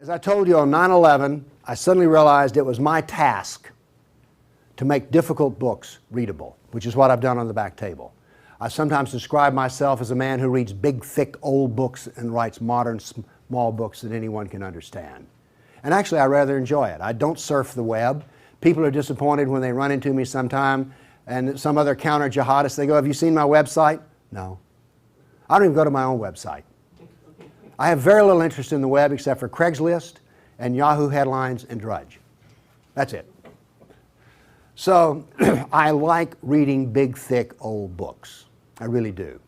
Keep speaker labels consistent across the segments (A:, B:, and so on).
A: As I told you on 9/11, I suddenly realized it was my task to make difficult books readable, which is what I've done on the back table. I sometimes describe myself as a man who reads big, thick, old books and writes modern, small books that anyone can understand. And actually, I rather enjoy it. I don't surf the web. People are disappointed when they run into me sometime and some other counter-jihadist, they go, "Have you seen my website?" No. I don't even go to my own website. I have very little interest in the web except for Craigslist and Yahoo headlines and Drudge. That's it. So I like reading big, thick, old books. I really do.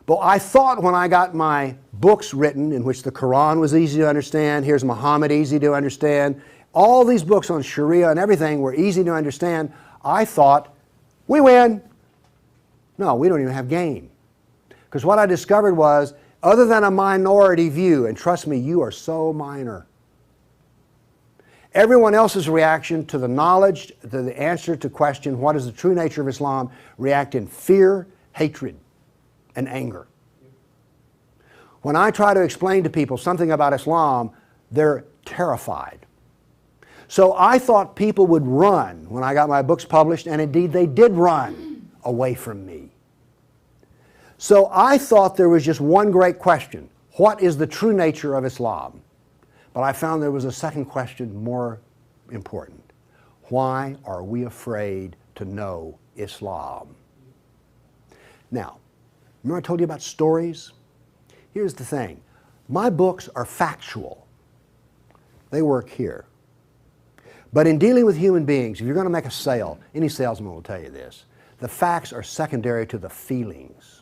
A: But I thought when I got my books written, in which the Quran was easy to understand, here's Muhammad, easy to understand, all these books on Sharia and everything were easy to understand, I thought, we win. No, we don't even have game. Because what I discovered was, other than a minority view, and trust me, you are so minor, everyone else's reaction to the knowledge, to the answer to question, what is the true nature of Islam, react in fear, hatred, and anger. When I try to explain to people something about Islam, they're terrified. So I thought people would run when I got my books published, and indeed they did run away from me. So I thought there was just one great question. What is the true nature of Islam? But I found there was a second question more important. Why are we afraid to know Islam? Now, remember I told you about stories? Here's the thing. My books are factual. They work here. But in dealing with human beings, if you're going to make a sale, any salesman will tell you this, the facts are secondary to the feelings.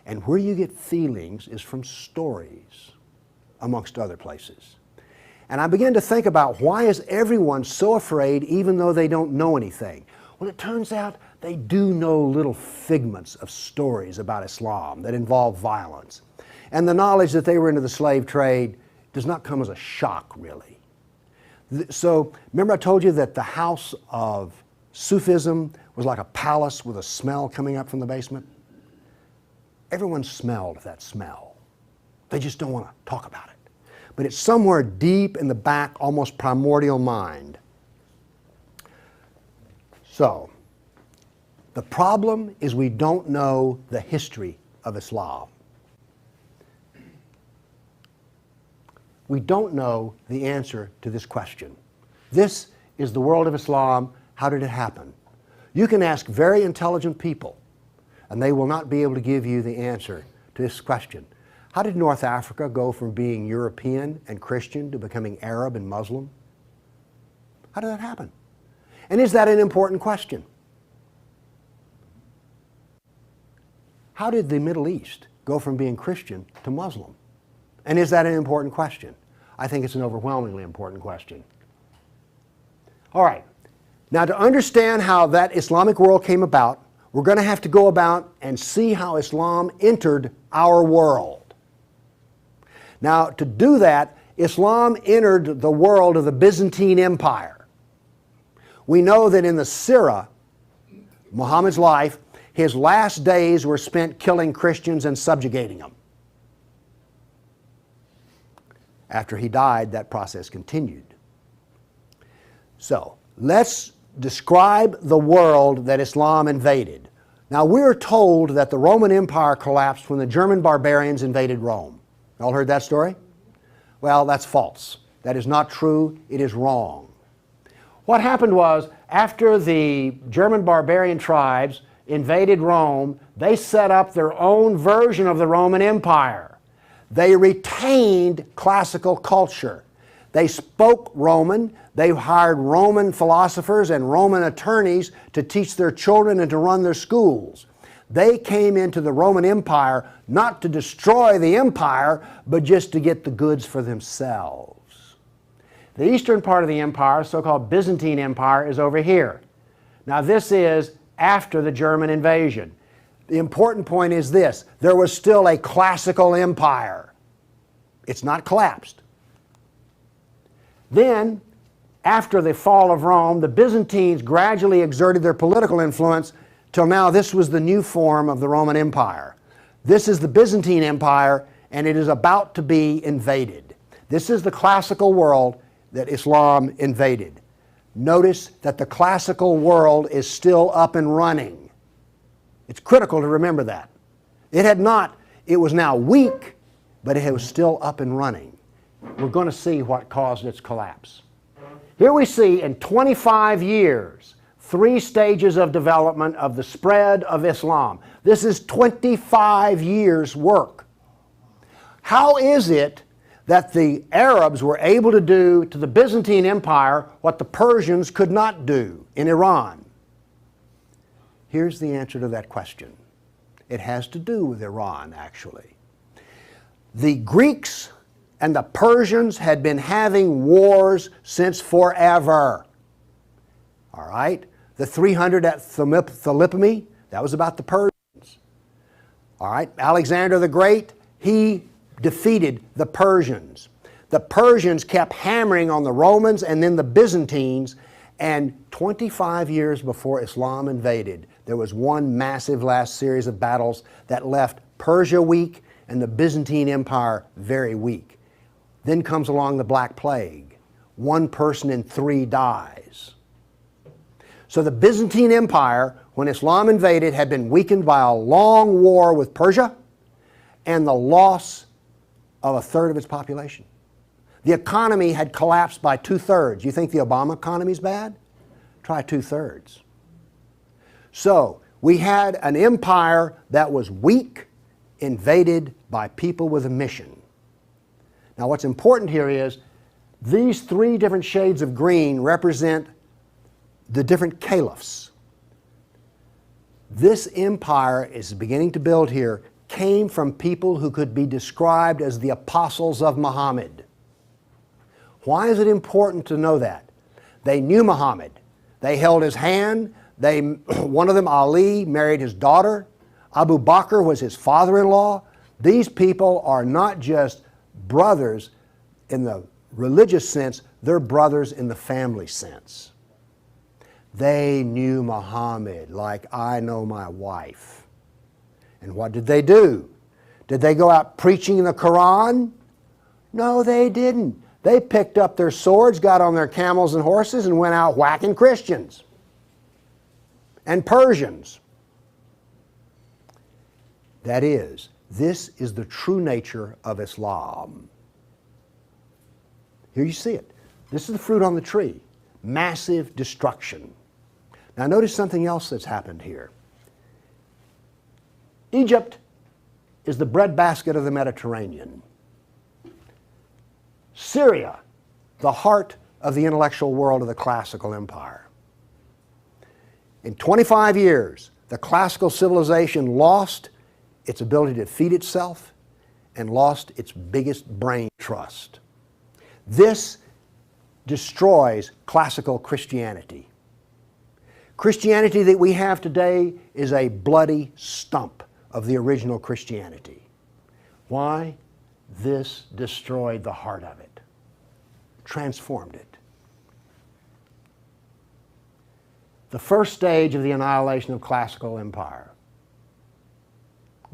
A: And where you get feelings is from stories, amongst other places. And I began to think about, why is everyone so afraid even though they don't know anything? Well, it turns out they do know little figments of stories about Islam that involve violence. And the knowledge that they were into the slave trade does not come as a shock, really. So, remember I told you that the house of Sufism was like a palace with a smell coming up from the basement? Everyone smelled that smell. They just don't want to talk about it. But it's somewhere deep in the back, almost primordial mind. So, the problem is we don't know the history of Islam. We don't know the answer to this question. This is the world of Islam. How did it happen? You can ask very intelligent people, and they will not be able to give you the answer to this question. How did North Africa go from being European and Christian to becoming Arab and Muslim? How did that happen? And is that an important question? How did the Middle East go from being Christian to Muslim? And is that an important question? I think it's an overwhelmingly important question. All right. Now, to understand how that Islamic world came about, we're going to have to go about and see how Islam entered our world. Now, to do that, Islam entered the world of the Byzantine Empire. We know that in the Sirah, Muhammad's life, his last days were spent killing Christians and subjugating them. After he died, that process continued. So, let's describe the world that Islam invaded. Now, we're told that the Roman Empire collapsed when the German barbarians invaded Rome. Y'all heard that story? Well, that's false. That is not true. It is wrong. What happened was, after the German barbarian tribes invaded Rome, they set up their own version of the Roman Empire. They retained classical culture. They spoke Roman. They hired Roman philosophers and Roman attorneys to teach their children and to run their schools. They came into the Roman Empire not to destroy the empire, but just to get the goods for themselves. The eastern part of the empire, so-called Byzantine Empire, is over here. Now, this is after the German invasion. The important point is this: there was still a classical empire. It's not collapsed. Then, after the fall of Rome, the Byzantines gradually exerted their political influence till now this was the new form of the Roman Empire. This is the Byzantine Empire, and it is about to be invaded. This is the classical world that Islam invaded. Notice that the classical world is still up and running. It's critical to remember that. It was now weak, but it was still up and running. We're going to see what caused its collapse. Here we see in 25 years, 3 stages of development of the spread of Islam. This is 25 years' work. How is it that the Arabs were able to do to the Byzantine Empire what the Persians could not do in Iran? Here's the answer to that question. It has to do with Iran, actually. The Greeks and the Persians had been having wars since forever. All right? The 300 at Thermopylae, that was about the Persians. All right? Alexander the Great, he defeated the Persians. The Persians kept hammering on the Romans and then the Byzantines, and 25 years before Islam invaded, there was one massive last series of battles that left Persia weak and the Byzantine Empire very weak. Then comes along the Black Plague. 1 person in 3 dies. So the Byzantine Empire, when Islam invaded, had been weakened by a long war with Persia and the loss of 1/3 of its population. The economy had collapsed by 2/3. You think the Obama economy is bad? Try 2/3. So we had an empire that was weak, invaded by people with a mission. Now what's important here is these 3 different shades of green represent the different caliphs. This empire is beginning to build here came from people who could be described as the apostles of Muhammad. Why is it important to know that? They knew Muhammad. They held his hand. One of them, Ali, married his daughter. Abu Bakr was his father-in-law. These people are not just brothers in the religious sense, they're brothers in the family sense. They knew Muhammad like I know my wife. And what did they do? Did they go out preaching the Quran? No, they didn't. They picked up their swords, got on their camels and horses, and went out whacking Christians and Persians. That is, this is the true nature of Islam. Here you see it. This is the fruit on the tree. Massive destruction. Now notice something else that's happened here. Egypt is the breadbasket of the Mediterranean. Syria, the heart of the intellectual world of the classical empire. In 25 years, the classical civilization lost its ability to feed itself and lost its biggest brain trust. This destroys classical Christianity. Christianity that we have today is a bloody stump of the original Christianity. Why? This destroyed the heart of it, transformed it. The first stage of the annihilation of classical empire,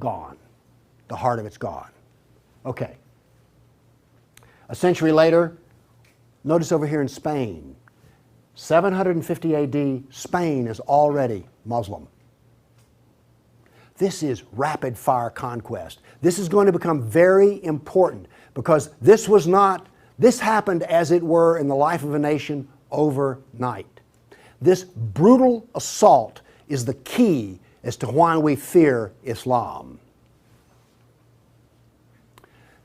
A: gone. The heart of it's gone. Okay. A century later, notice over here in Spain, 750 AD, Spain is already Muslim. This is rapid fire conquest. This is going to become very important because this happened as it were in the life of a nation overnight. This brutal assault is the key as to why we fear Islam.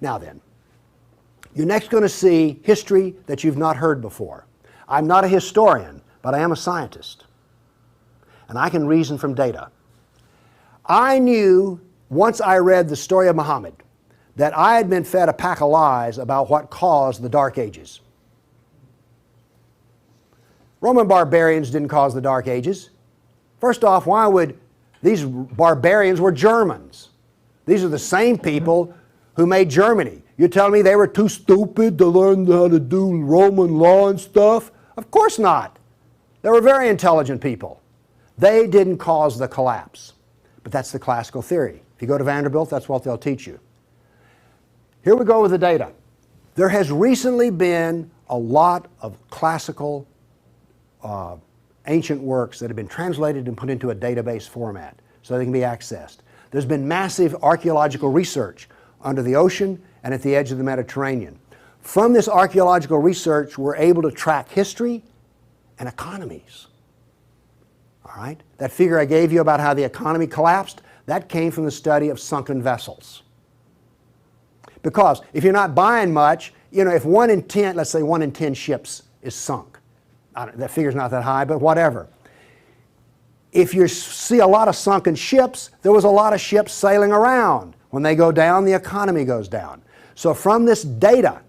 A: Now then, you're next going to see history that you've not heard before. I'm not a historian, but I am a scientist. And I can reason from data. I knew, once I read the story of Muhammad, that I had been fed a pack of lies about what caused the Dark Ages. Roman barbarians didn't cause the Dark Ages. First off, why would these barbarians were Germans? These are the same people who made Germany. You're telling me they were too stupid to learn how to do Roman law and stuff? Of course not. They were very intelligent people. They didn't cause the collapse. But that's the classical theory. If you go to Vanderbilt, that's what they'll teach you. Here we go with the data. There has recently been a lot of classical ancient works that have been translated and put into a database format so they can be accessed. There's been massive archaeological research under the ocean and at the edge of the Mediterranean. From this archaeological research, we're able to track history and economies. All right? That figure I gave you about how the economy collapsed, that came from the study of sunken vessels. Because if you're not buying much, you know, if 1 in 10, let's say 1 in 10 ships is sunk, that figure's not that high, but whatever. If you see a lot of sunken ships, there was a lot of ships sailing around. When they go down, the economy goes down. So from this data,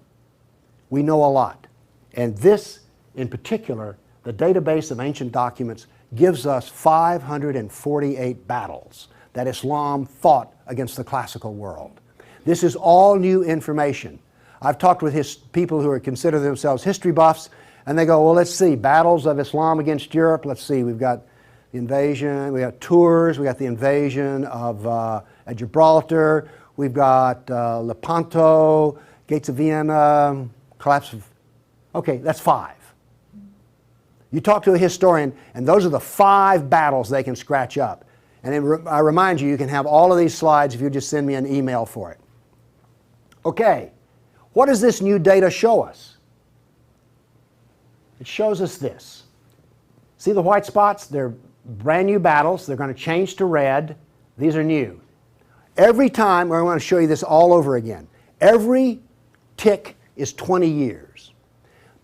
A: we know a lot. And this, in particular, the database of ancient documents, gives us 548 battles that Islam fought against the classical world. This is all new information. I've talked with people who consider themselves history buffs, and they go, well, let's see, battles of Islam against Europe. Let's see, we've got the invasion, we got Tours, we got the invasion of at Gibraltar, we've got Lepanto, Gates of Vienna, collapse of... Okay, that's 5. You talk to a historian, and those are the 5 battles they can scratch up. And I remind you, you can have all of these slides if you just send me an email for it. Okay, what does this new data show us? It shows us this. See the white spots? They're brand new battles. They're going to change to red. These are new. Every time, I want to show you this all over again, every tick is 20 years.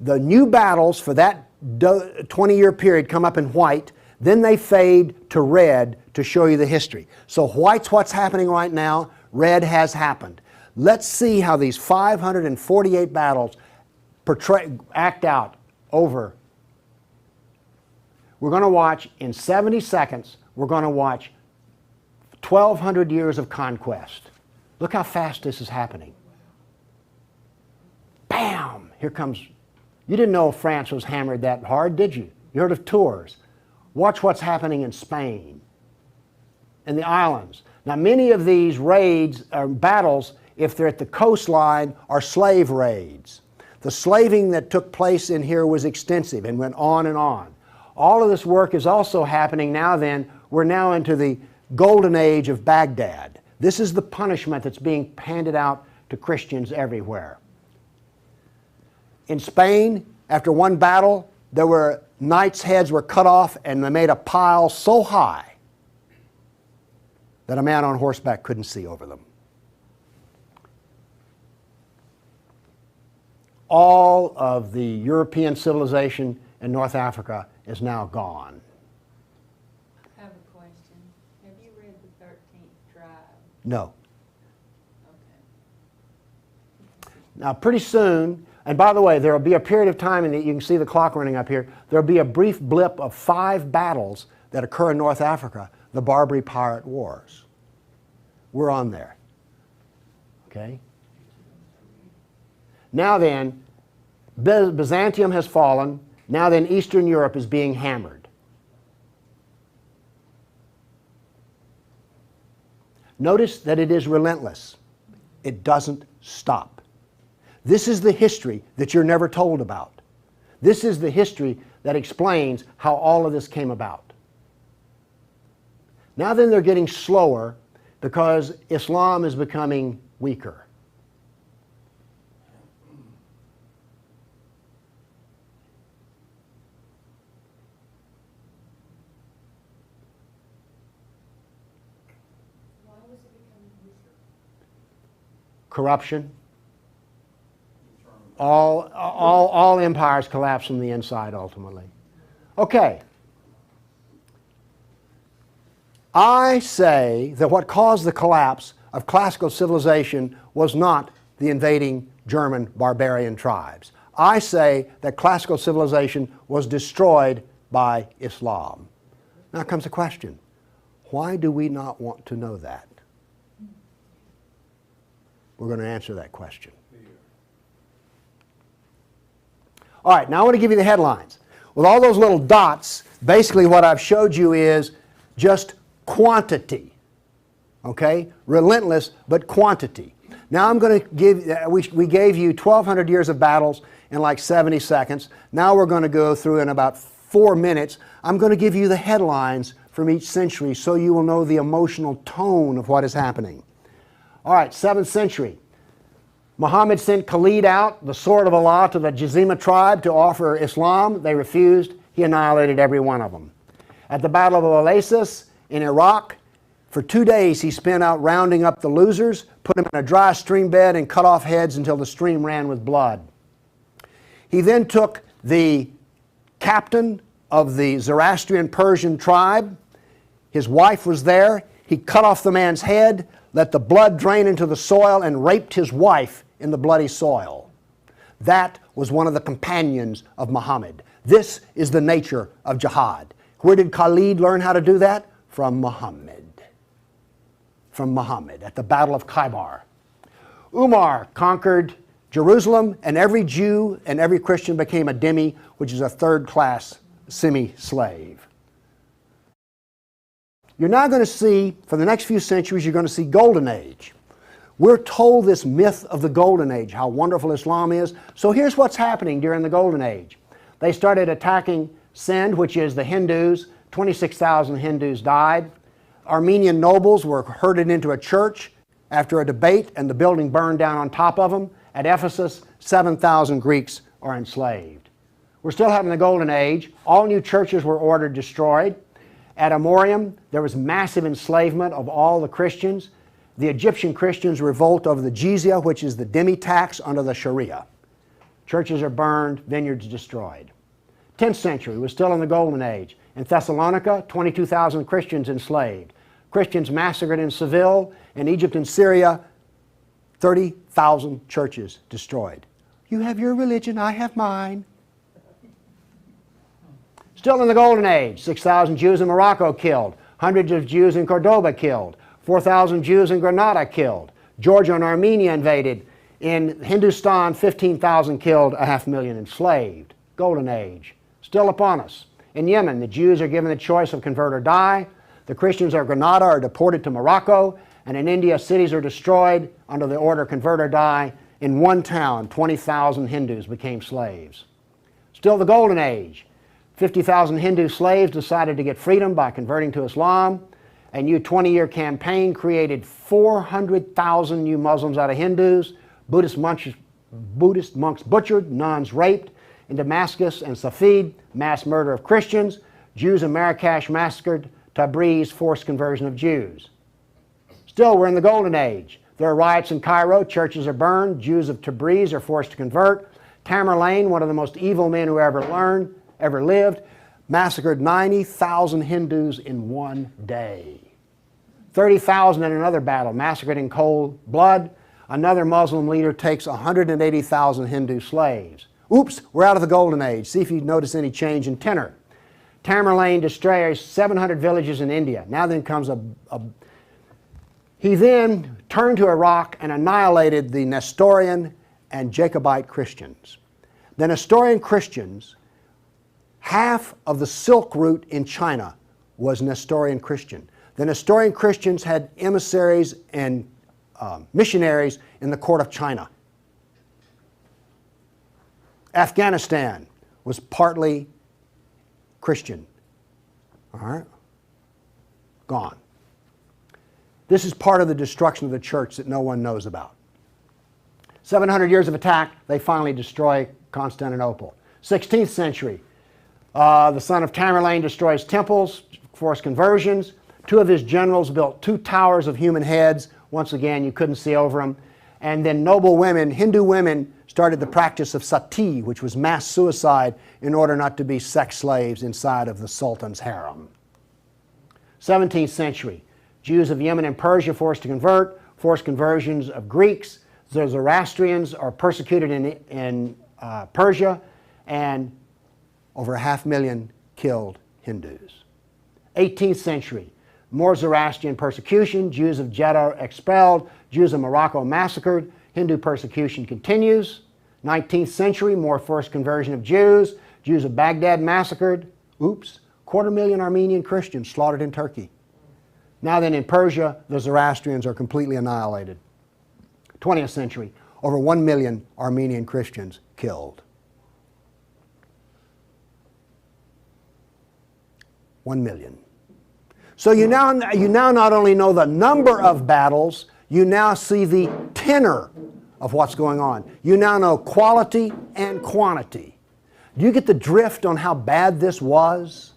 A: The new battles for that 20-year period come up in white, then they fade to red to show you the history. So white's what's happening right now, red has happened. Let's see how these 548 battles act out over. We're going to watch, in 70 seconds, we're going to watch 1,200 years of conquest. Look how fast this is happening. Bam! Here comes... You didn't know France was hammered that hard, did you? You heard of Tours. Watch what's happening in Spain, in the islands. Now, many of these raids or battles, if they're at the coastline, are slave raids. The slaving that took place in here was extensive and went on and on. All of this work is also happening now then. We're now into the golden age of Baghdad. This is the punishment that's being handed out to Christians everywhere. In Spain, after one battle, there were knights' heads were cut off and they made a pile so high that a man on horseback couldn't see over them. All of the European civilization in North Africa is now gone.
B: I have a question. Have you read the 13th tribe?
A: No.
B: Okay.
A: Now, pretty soon, and by the way, there will be a period of time, and you can see the clock running up here, there will be a brief blip of 5 battles that occur in North Africa, the Barbary Pirate Wars. We're on there. Okay? Now then, Byzantium has fallen. Now then, Eastern Europe is being hammered. Notice that it is relentless. It doesn't stop. This is the history that you're never told about. This is the history that explains how all of this came about. Now then, they're getting slower because Islam is becoming weaker.
B: Why was it becoming weaker?
A: Corruption. All empires collapse from the inside ultimately. Okay. I say that what caused the collapse of classical civilization was not the invading German barbarian tribes. I say that classical civilization was destroyed by Islam. Now comes the question, why do we not want to know that? We're going to answer that question. All right, now I want to give you the headlines. With all those little dots, basically what I've showed you is just quantity. Okay? Relentless, but quantity. Now I'm going to give, we gave you 1,200 years of battles in like 70 seconds. Now we're going to go through in about 4 minutes. I'm going to give you the headlines from each century so you will know the emotional tone of what is happening. All right, 7th century. Muhammad sent Khalid out, the sword of Allah, to the Jazima tribe to offer Islam. They refused. He annihilated every one of them. At the Battle of Oasis in Iraq, for 2 days he spent out rounding up the losers, put them in a dry stream bed, and cut off heads until the stream ran with blood. He then took the captain of the Zoroastrian Persian tribe. His wife was there. He cut off the man's head, let the blood drain into the soil, and raped his wife in the bloody soil. That was one of the companions of Muhammad. This is the nature of jihad. Where did Khalid learn how to do that? From Muhammad. From Muhammad at the Battle of Khaybar. Umar conquered Jerusalem, and every Jew and every Christian became a dhimmi, which is a third-class semi-slave. You're now going to see, for the next few centuries, you're going to see Golden Age. We're told this myth of the Golden Age, how wonderful Islam is. So here's what's happening during the Golden Age. They started attacking Sind, which is the Hindus. 26,000 Hindus died. Armenian nobles were herded into a church after a debate, and the building burned down on top of them. At Ephesus, 7,000 Greeks are enslaved. We're still having the Golden Age. All new churches were ordered destroyed. At Amorium, there was massive enslavement of all the Christians. The Egyptian Christians revolt over the jizya, which is the dhimmi tax under the Sharia. Churches are burned, vineyards destroyed. 10th century was still in the Golden Age. In Thessalonica, 22,000 Christians enslaved. Christians massacred in Seville. In Egypt and Syria, 30,000 churches destroyed. You have your religion, I have mine. Still in the Golden Age, 6,000 Jews in Morocco killed. Hundreds of Jews in Cordoba killed. 4,000 Jews in Granada killed. Georgia and Armenia invaded. In Hindustan, 15,000 killed, 500,000 enslaved. Golden Age. Still upon us. In Yemen, the Jews are given the choice of convert or die. The Christians of Granada are deported to Morocco. And in India, cities are destroyed under the order convert or die. In one town, 20,000 Hindus became slaves. Still the Golden Age. 50,000 Hindu slaves decided to get freedom by converting to Islam. A new 20-year campaign created 400,000 new Muslims out of Hindus. Buddhist monks butchered, nuns raped. In Damascus and Safed, mass murder of Christians. Jews in Marrakesh massacred. Tabriz, forced conversion of Jews. Still, we're in the Golden Age. There are riots in Cairo. Churches are burned. Jews of Tabriz are forced to convert. Tamerlane, one of the most evil men who ever lived, massacred 90,000 Hindus in one day. 30,000 in another battle, massacred in cold blood. Another Muslim leader takes 180,000 Hindu slaves. Oops, we're out of the Golden Age. See if you notice any change in tenor. Tamerlane destroys 700 villages in India. Now then comes He then turned to Iraq and annihilated the Nestorian and Jacobite Christians. The Nestorian Christians, half of the Silk Route in China was Nestorian Christian. The Nestorian Christians had emissaries and missionaries in the court of China. Afghanistan was partly Christian. All right? Gone. This is part of the destruction of the church that no one knows about. 700 years of attack, they finally destroy Constantinople. 16th century, the son of Tamerlane destroys temples, forced conversions. Two of his generals built 2 towers of human heads. Once again, you couldn't see over them. And then noble women, Hindu women, started the practice of sati, which was mass suicide in order not to be sex slaves inside of the Sultan's harem. 17th century, Jews of Yemen and Persia forced to convert, forced conversions of Greeks. The Zoroastrians are persecuted in Persia, and over 500,000 killed Hindus. 18th century, more Zoroastrian persecution, Jews of Jeddah expelled, Jews of Morocco massacred, Hindu persecution continues. 19th century, more forced conversion of Jews, Jews of Baghdad massacred. Oops, 250,000 Armenian Christians slaughtered in Turkey. Now then in Persia, the Zoroastrians are completely annihilated. 20th century, over 1 million Armenian Christians killed. 1 million. So you now not only know the number of battles, you now see the tenor of what's going on. You now know quality and quantity. Do you get the drift on how bad this was?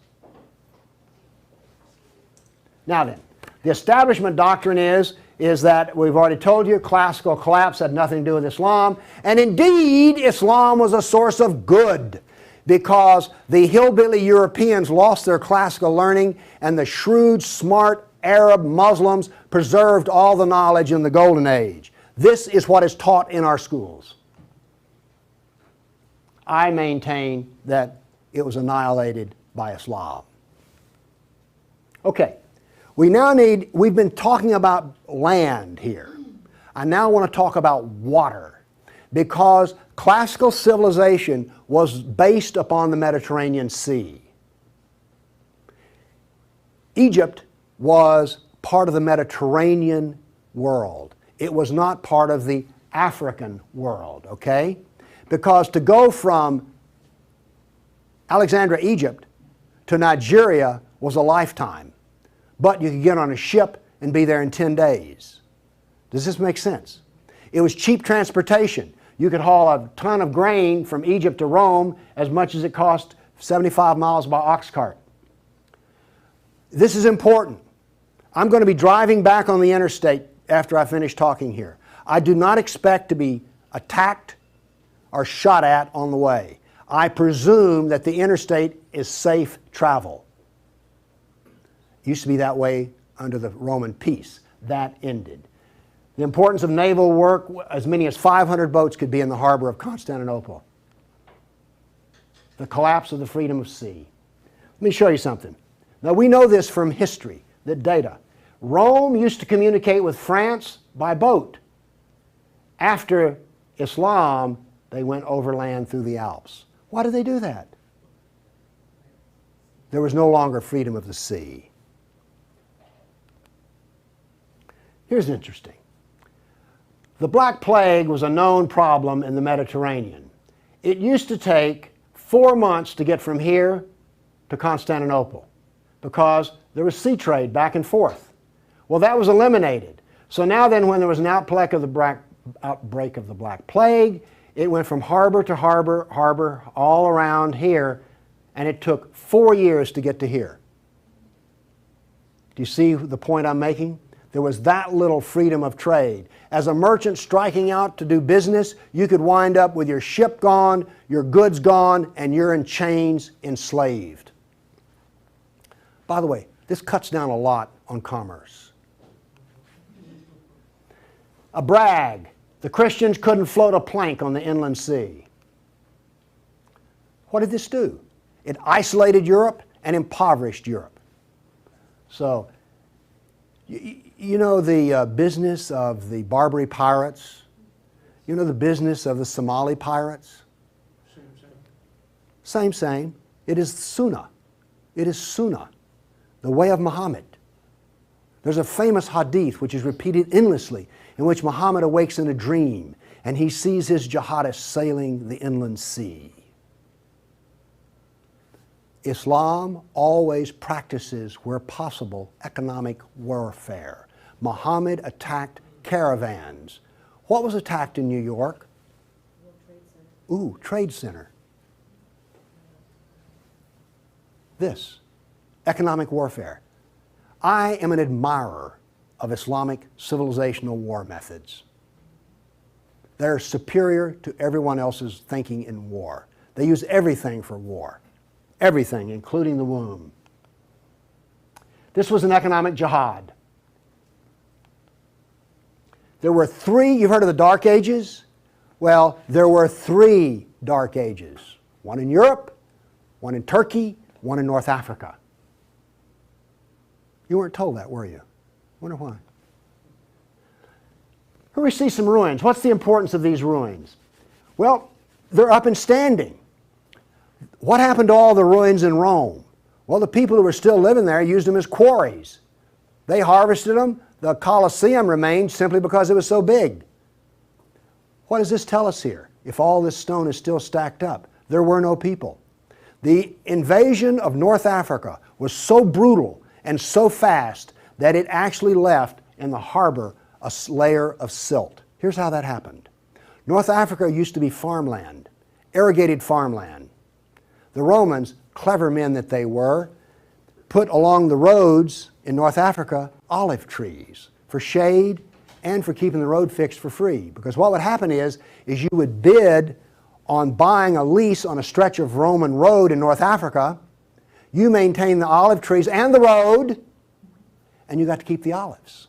A: Now then, the establishment doctrine is that we've already told you classical collapse had nothing to do with Islam. And indeed, Islam was a source of good because the hillbilly Europeans lost their classical learning and the shrewd, smart Arab Muslims preserved all the knowledge in the Golden Age. This is what is taught in our schools. I maintain that it was annihilated by Islam. Okay, we've been talking about land here. I now want to talk about water because classical civilization was based upon the Mediterranean Sea. Egypt was part of the Mediterranean world. It was not part of the African world, okay? Because to go from Alexandria, Egypt to Nigeria was a lifetime. But you could get on a ship and be there in 10 days. Does this make sense? It was cheap transportation. You could haul a ton of grain from Egypt to Rome as much as it cost 75 miles by ox cart. This is important. I'm going to be driving back on the interstate after I finish talking here. I do not expect to be attacked or shot at on the way. I presume that the interstate is safe travel. It used to be that way under the Roman peace. That ended. The importance of naval work, as many as 500 boats could be in the harbor of Constantinople. The collapse of the freedom of sea. Let me show you something. Now we know this from history, the data. Rome used to communicate with France by boat. After Islam, they went overland through the Alps. Why did they do that? There was no longer freedom of the sea. Here's interesting. The Black Plague was a known problem in the Mediterranean. It used to take 4 months to get from here to Constantinople because there was sea trade back and forth. Well, that was eliminated. So now then, when there was an outbreak of the Black Plague, it went from harbor to harbor, all around here, and it took 4 years to get to here. Do you see the point I'm making? There was that little freedom of trade. As a merchant striking out to do business, you could wind up with your ship gone, your goods gone, and you're in chains, enslaved. By the way, this cuts down a lot on commerce. A brag. The Christians couldn't float a plank on the inland sea. What did this do? It isolated Europe and impoverished Europe. So, you know the business of the Barbary pirates? You know the business of the Somali pirates? Same. It is Sunnah. It is Sunnah, the way of Muhammad. There's a famous hadith which is repeated endlessly in which Muhammad awakes in a dream and he sees his jihadists sailing the inland sea. Islam always practices, where possible, economic warfare. Muhammad attacked caravans. What was attacked in New York? Ooh, Trade Center. This, economic warfare. I am an admirer of Islamic civilizational war methods. They're superior to everyone else's thinking in war. They use everything for war. Everything, including the womb. This was an economic jihad. There were 3, you've heard of the Dark Ages? Well, there were 3 Dark Ages. One in Europe, one in Turkey, one in North Africa. You weren't told that, were you? Wonder why. Here we see some ruins. What's the importance of these ruins? Well, they're up and standing. What happened to all the ruins in Rome? Well, the people who were still living there used them as quarries. They harvested them. The Colosseum remained simply because it was so big. What does this tell us here? If all this stone is still stacked up, there were no people. The invasion of North Africa was so brutal and so fast that it actually left in the harbor a layer of silt. Here's how that happened. North Africa used to be farmland, irrigated farmland. The Romans, clever men that they were, put along the roads in North Africa olive trees for shade and for keeping the road fixed for free. Because what would happen is you would bid on buying a lease on a stretch of Roman road in North Africa. You maintain the olive trees and the road, and you got to keep the olives.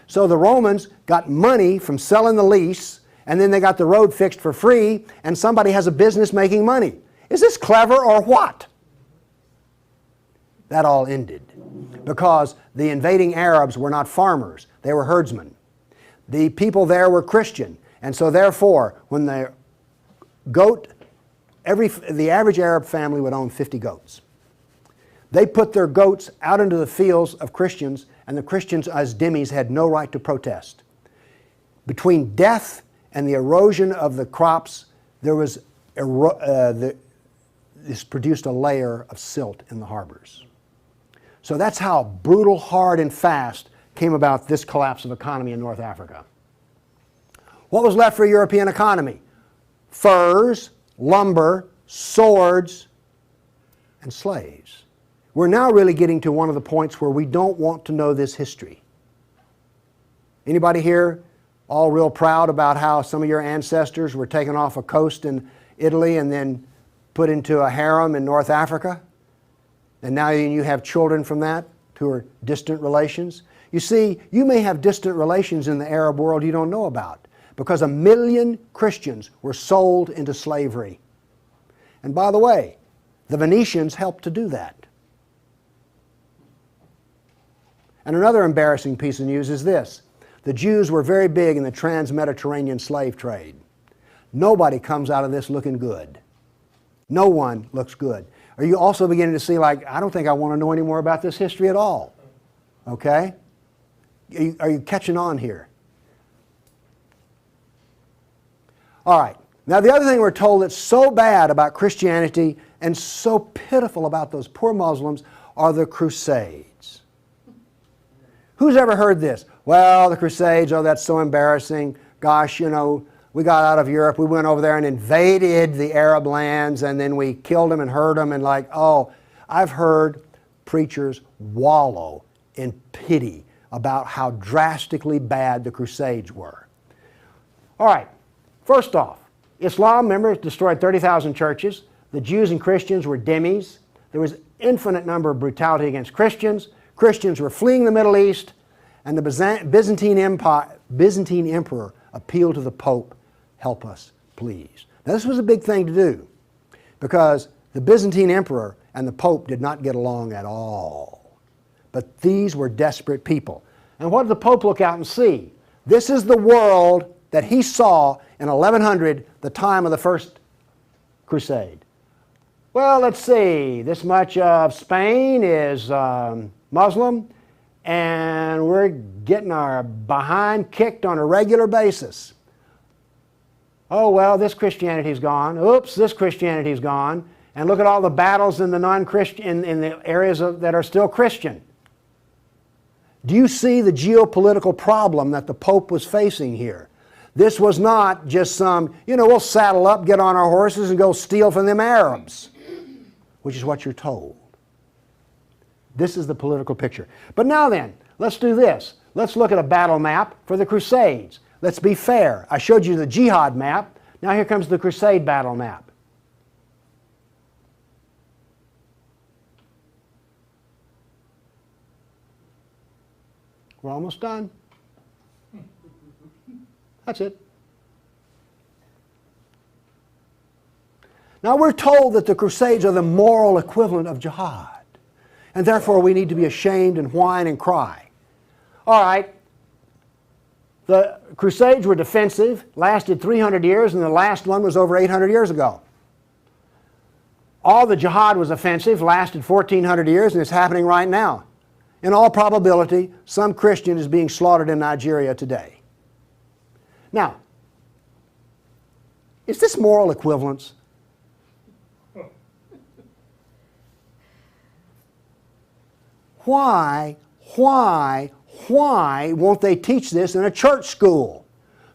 A: So the Romans got money from selling the lease, and then they got the road fixed for free, and somebody has a business making money. Is this clever or what? That all ended because the invading Arabs were not farmers, they were herdsmen. The people there were Christian, and so therefore when the average Arab family would own 50 goats. They put their goats out into the fields of Christians, and the Christians as dhimmis had no right to protest. Between death and the erosion of the crops, this produced a layer of silt in the harbors. So that's how brutal, hard, and fast came about this collapse of economy in North Africa. What was left for a European economy? Furs, lumber, swords, and slaves. We're now really getting to one of the points where we don't want to know this history. Anybody here all real proud about how some of your ancestors were taken off a coast in Italy and then put into a harem in North Africa? And now you have children from that who are distant relations? You see, you may have distant relations in the Arab world you don't know about, because 1 million Christians were sold into slavery. And by the way, the Venetians helped to do that. And another embarrassing piece of news is this. The Jews were very big in the trans-Mediterranean slave trade. Nobody comes out of this looking good. No one looks good. Are you also beginning to see, like, I don't think I want to know any more about this history at all? Okay? Are you catching on here? All right. Now the other thing we're told that's so bad about Christianity and so pitiful about those poor Muslims are the Crusades. Who's ever heard this? Well, the Crusades, oh, that's so embarrassing. Gosh, you know, we got out of Europe, we went over there and invaded the Arab lands, and then we killed them and hurt them, and like, oh, I've heard preachers wallow in pity about how drastically bad the Crusades were. All right. First off, Islam, remember, destroyed 30,000 churches. The Jews and Christians were dhimmis. There was infinite number of brutality against Christians. Christians were fleeing the Middle East, and the Byzantine emperor appealed to the Pope, help us, please. Now this was a big thing to do, because the Byzantine emperor and the Pope did not get along at all. But these were desperate people. And what did the Pope look out and see? This is the world that he saw in 1100, the time of the First Crusade. Well, let's see, this much of Spain is Muslim, and we're getting our behind kicked on a regular basis. Oh, well, this Christianity's gone. Oops, this Christianity's gone. And look at all the battles in the non-Christian, in the areas that are still Christian. Do you see the geopolitical problem that the Pope was facing here? This was not just some, we'll saddle up, get on our horses, and go steal from them Arabs, which is what you're told. This is the political picture. But now then, let's do this. Let's look at a battle map for the Crusades. Let's be fair. I showed you the jihad map. Now here comes the Crusade battle map. We're almost done. That's it. Now we're told that the Crusades are the moral equivalent of jihad, and therefore we need to be ashamed and whine and cry. All right, the Crusades were defensive, lasted 300 years, and the last one was over 800 years ago. All the jihad was offensive, lasted 1,400 years, and it's happening right now. In all probability, some Christian is being slaughtered in Nigeria today. Now, Is this moral equivalence? Why won't they teach this in a church school?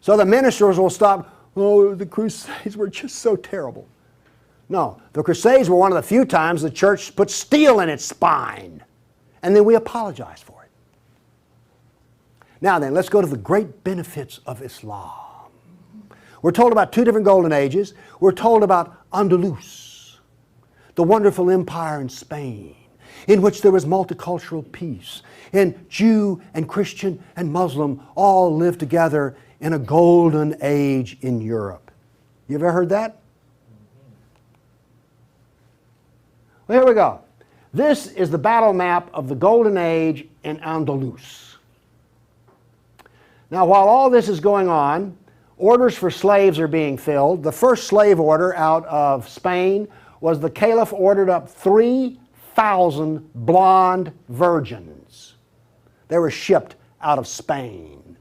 A: So the ministers will stop, oh, the Crusades were just so terrible. No, the Crusades were one of the few times the church put steel in its spine. And then we apologize for it. Now then, let's go to the great benefits of Islam. We're told about two different golden ages. We're told about Andalus, the wonderful empire in Spain, in which there was multicultural peace, and Jew and Christian and Muslim all lived together in a golden age in Europe. You ever heard that? Well, here we go. This is the battle map of the golden age in Andalus. Now, while all this is going on, orders for slaves are being filled. The first slave order out of Spain was the caliph ordered up 3,000 blonde virgins. They were shipped out of Spain.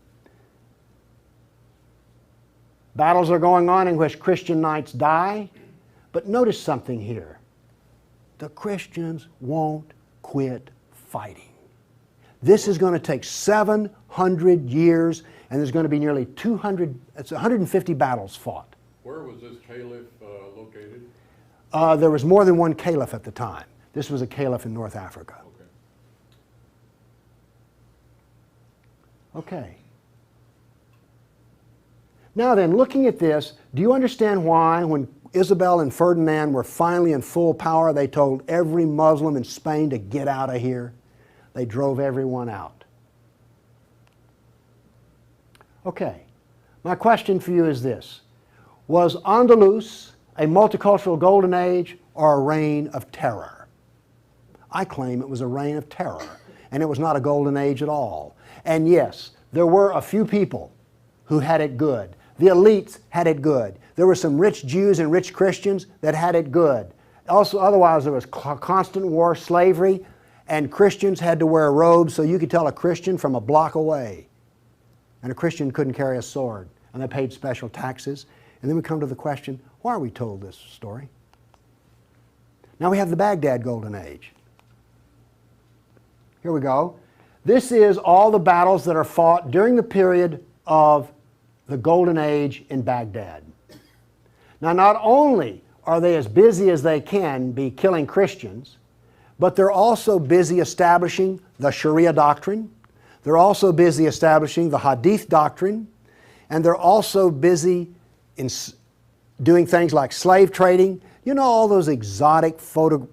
A: Battles are going on in which Christian knights die, but notice something here. The Christians won't quit fighting. This is going to take 700 years, and there's going to be nearly 150 battles fought.
C: Where was this caliph located?
A: There was more than one caliph at the time. This was a caliph in North Africa. Okay. Now then, looking at this, do you understand why when Isabel and Ferdinand were finally in full power, they told every Muslim in Spain to get out of here? They drove everyone out. Okay. My question for you is this. Was Andalus a multicultural golden age or a reign of terror? I claim it was a reign of terror, and it was not a golden age at all. And yes, there were a few people who had it good. The elites had it good. There were some rich Jews and rich Christians that had it good. Also, otherwise there was constant war, slavery, and Christians had to wear robes so you could tell a Christian from a block away. And a Christian couldn't carry a sword, and they paid special taxes. And then we come to the question, why are we told this story? Now we have the Baghdad Golden Age. Here we go. This is all the battles that are fought during the period of the Golden Age in Baghdad. Now, not only are they as busy as they can be killing Christians, but they're also busy establishing the Sharia doctrine. They're also busy establishing the Hadith doctrine. And they're also busy in doing things like slave trading. You know all those exotic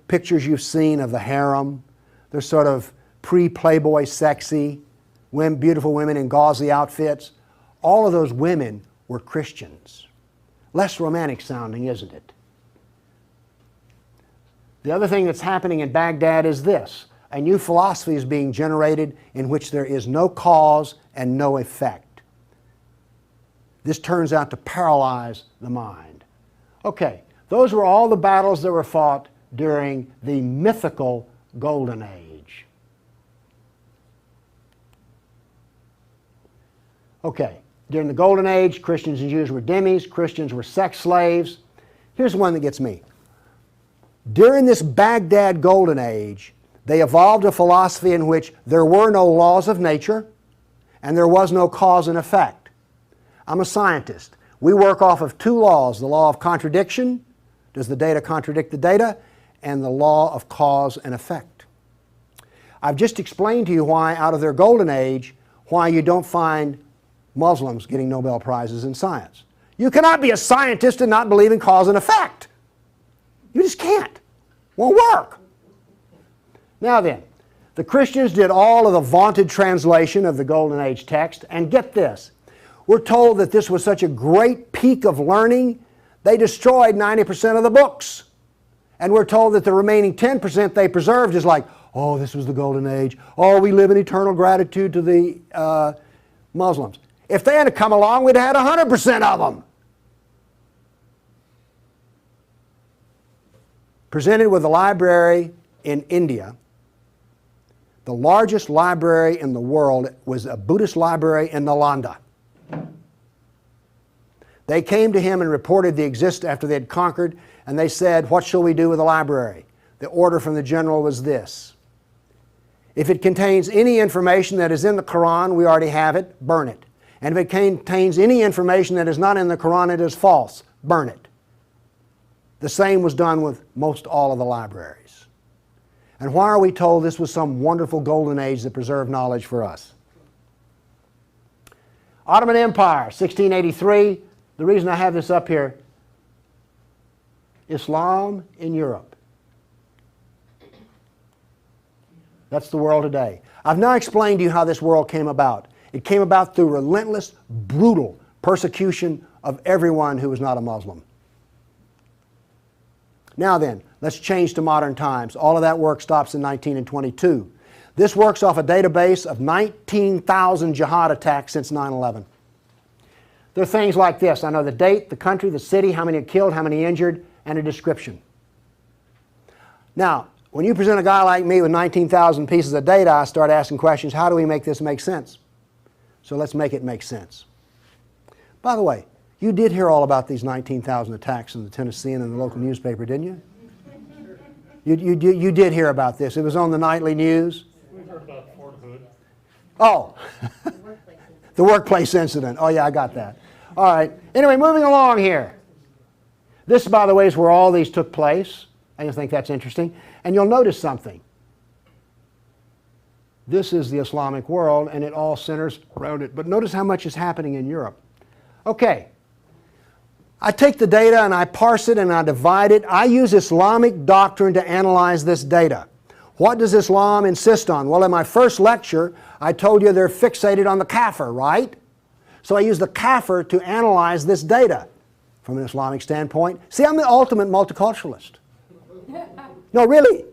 A: pictures you've seen of the harem? They're sort of pre-Playboy sexy, beautiful women in gauzy outfits. All of those women were Christians. Less romantic sounding, isn't it? The other thing that's happening in Baghdad is this. A new philosophy is being generated in which there is no cause and no effect. This turns out to paralyze the mind. Okay, those were all the battles that were fought during the mythical Golden Age. Okay, during the Golden Age, Christians and Jews were dhimmis, Christians were sex slaves. Here's one that gets me. During this Baghdad Golden Age, they evolved a philosophy in which there were no laws of nature and there was no cause and effect. I'm a scientist. We work off of two laws, the law of contradiction, does the data contradict the data, and the law of cause and effect. I've just explained to you why, out of their Golden Age, why you don't find Muslims getting Nobel Prizes in science. You cannot be a scientist and not believe in cause and effect. You just can't. Won't work. Now then, the Christians did all of the vaunted translation of the Golden Age text, and get this. We're told that this was such a great peak of learning, they destroyed 90% of the books. And we're told that the remaining 10% they preserved is like, oh, this was the Golden Age. Oh, we live in eternal gratitude to the Muslims. If they had come along, we'd have had 100% of them. Presented with a library in India, the largest library in the world was a Buddhist library in Nalanda. They came to him and reported the existence after they had conquered, and they said, "What shall we do with the library?" The order from the general was this: if it contains any information that is in the Quran, we already have it, burn it. And if it contains any information that is not in the Quran, it is false, burn it. The same was done with most all of the libraries. And why are we told this was some wonderful golden age that preserved knowledge for us? Ottoman Empire, 1683. The reason I have this up here, Islam in Europe. That's the world today. I've now explained to you how this world came about. It came about through relentless, brutal persecution of everyone who was not a Muslim. Now then, let's change to modern times. All of that work stops in 1922. This works off a database of 19,000 jihad attacks since 9/11. There are things like this. I know the date, the country, the city, how many killed, how many injured, and a description. Now, when you present a guy like me with 19,000 pieces of data, I start asking questions. How do we make this make sense? So let's make it make sense. By the way, you did hear all about these 19,000 attacks in the Tennessean and the local newspaper, didn't you? You did hear about this. It was on the nightly news.
D: We heard about Fort Hood.
A: Oh, the workplace incident. Oh yeah, I got that. All right. Anyway, moving along here. This, by the way, is where all these took place. I just think that's interesting. And you'll notice something. This is the Islamic world, and it all centers around it. But notice how much is happening in Europe. Okay. I take the data and I parse it and I divide it. I use Islamic doctrine to analyze this data. What does Islam insist on? Well, in my first lecture, I told you they're fixated on the kafir, right? So I use the kafir to analyze this data from an Islamic standpoint. See, I'm the ultimate multiculturalist. No, really.